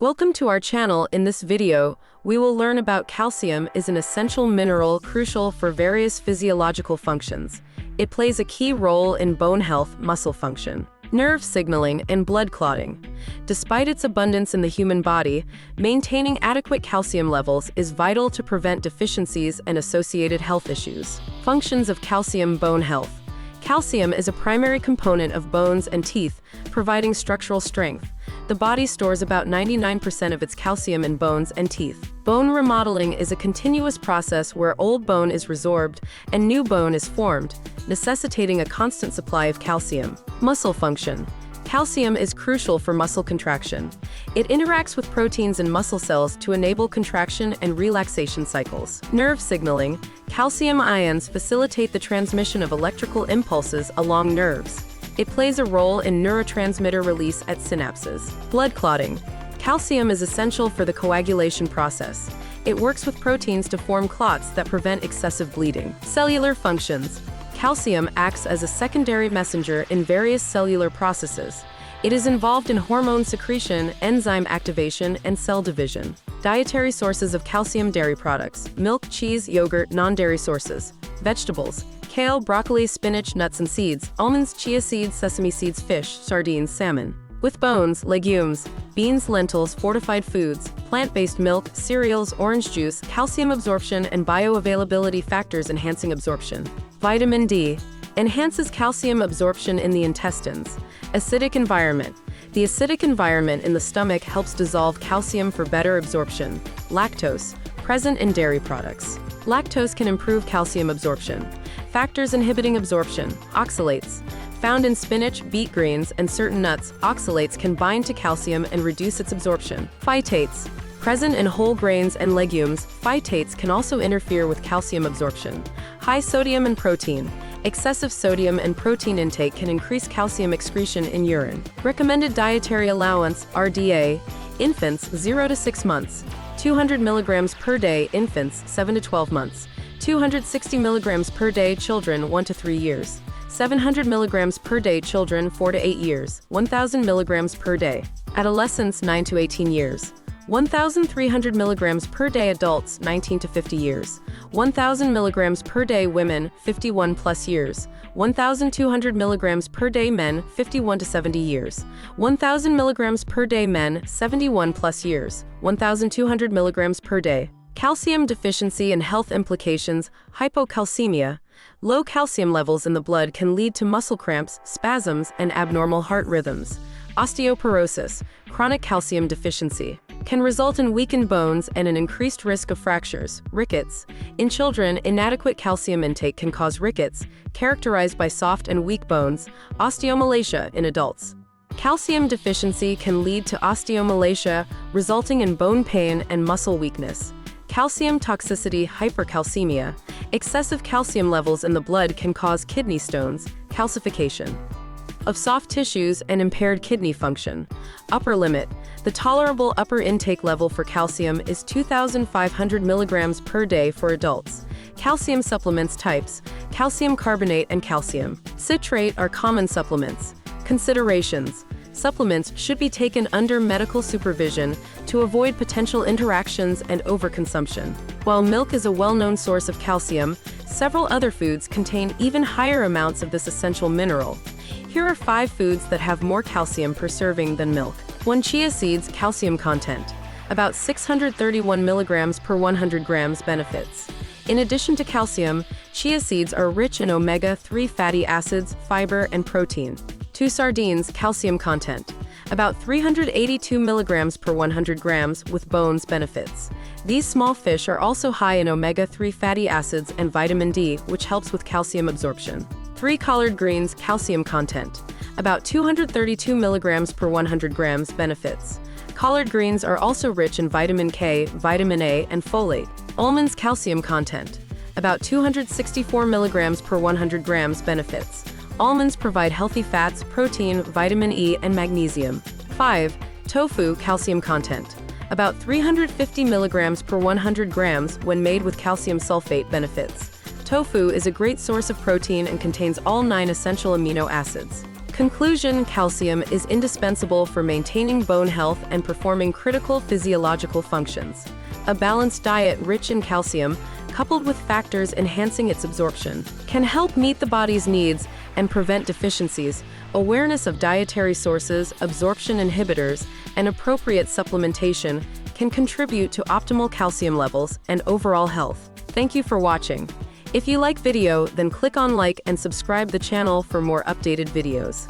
Welcome to our channel. In this video, we will learn about calcium is an essential mineral crucial for various physiological functions. It plays a key role in bone health, muscle function, nerve signaling, and blood clotting. Despite its abundance in the human body, maintaining adequate calcium levels is vital to prevent deficiencies and associated health issues. Functions of calcium bone health. Calcium is a primary component of bones and teeth, providing structural strength. The body stores about 99% of its calcium in bones and teeth. Bone remodeling is a continuous process where old bone is resorbed and new bone is formed, necessitating a constant supply of calcium. Muscle function. Calcium is crucial for muscle contraction. It interacts with proteins in muscle cells to enable contraction and relaxation cycles. Nerve signaling. Calcium ions facilitate the transmission of electrical impulses along nerves. It plays a role in neurotransmitter release at synapses. Blood clotting. Calcium is essential for the coagulation process. It works with proteins to form clots that prevent excessive bleeding. Cellular functions. Calcium acts as a secondary messenger in various cellular processes. It is involved in hormone secretion, enzyme activation, and cell division. Dietary sources of calcium: dairy products, milk, cheese, yogurt. Non-dairy sources: vegetables, kale, broccoli, spinach, nuts and seeds, almonds, chia seeds, sesame seeds, fish, sardines, salmon. With bones: legumes, beans, lentils, fortified foods, plant-based milk, cereals, orange juice. Calcium absorption and bioavailability factors enhancing absorption. Vitamin D enhances calcium absorption in the intestines. Acidic environment. The acidic environment in the stomach helps dissolve calcium for better absorption. Lactose, present in dairy products. Lactose can improve calcium absorption. Factors inhibiting absorption. Oxalates. Found in spinach, beet greens, and certain nuts, oxalates can bind to calcium and reduce its absorption. Phytates. Present in whole grains and legumes, phytates can also interfere with calcium absorption. High sodium and protein. Excessive sodium and protein intake can increase calcium excretion in urine. Recommended dietary allowance, RDA, infants 0 to 6 months, 200 milligrams per day, infants 7 to 12 months, 260 milligrams per day, children 1 to 3 years, 700 milligrams per day, children 4 to 8 years, 1,000 milligrams per day, adolescents 9 to 18 years, 1,300 milligrams per day, adults 19 to 50 years, 1,000 milligrams per day, women 51 plus years, 1,200 milligrams per day, men 51 to 70 years, 1,000 milligrams per day, men 71 plus years, 1,200 milligrams per day. Calcium deficiency and health implications. Hypocalcemia. Low calcium levels in the blood can lead to muscle cramps, spasms, and abnormal heart rhythms. Osteoporosis, chronic calcium deficiency, can result in weakened bones and an increased risk of fractures. Rickets. In children, inadequate calcium intake can cause rickets, characterized by soft and weak bones. Osteomalacia in adults. Calcium deficiency can lead to osteomalacia, resulting in bone pain and muscle weakness. Calcium toxicity. Hypercalcemia. Excessive calcium levels in the blood can cause kidney stones, calcification of soft tissues, and impaired kidney function. Upper limit. The tolerable upper intake level for calcium is 2,500 milligrams per day for adults. Calcium supplements types: calcium carbonate and calcium citrate are common supplements. Considerations. Supplements should be taken under medical supervision to avoid potential interactions and overconsumption. While milk is a well-known source of calcium, several other foods contain even higher amounts of this essential mineral. Here are 5 foods that have more calcium per serving than milk. 1. Chia seeds. Calcium content: about 631 milligrams per 100 grams. Benefits. In addition to calcium, chia seeds are rich in omega-3 fatty acids, fiber, and protein. 2. Sardines. Calcium content: about 382 milligrams per 100 grams, with bones. Benefits. These small fish are also high in omega-3 fatty acids and vitamin D, which helps with calcium absorption. 3. Collard greens. Calcium content: about 232 milligrams per 100 grams. Benefits. Collard greens are also rich in vitamin K, vitamin A, and folate. Almonds. Calcium content: about 264 milligrams per 100 grams. Benefits. Almonds provide healthy fats, protein, vitamin E, and magnesium. 5. Tofu. Calcium content: about 350 milligrams per 100 grams when made with calcium sulfate. Benefits. Tofu is a great source of protein and contains all 9 essential amino acids. Conclusion: calcium is indispensable for maintaining bone health and performing critical physiological functions. A balanced diet rich in calcium, coupled with factors enhancing its absorption, can help meet the body's needs and prevent deficiencies. Awareness of dietary sources, absorption inhibitors, and appropriate supplementation can contribute to optimal calcium levels and overall health. Thank you for watching. If you like video, then click on like and subscribe the channel for more updated videos.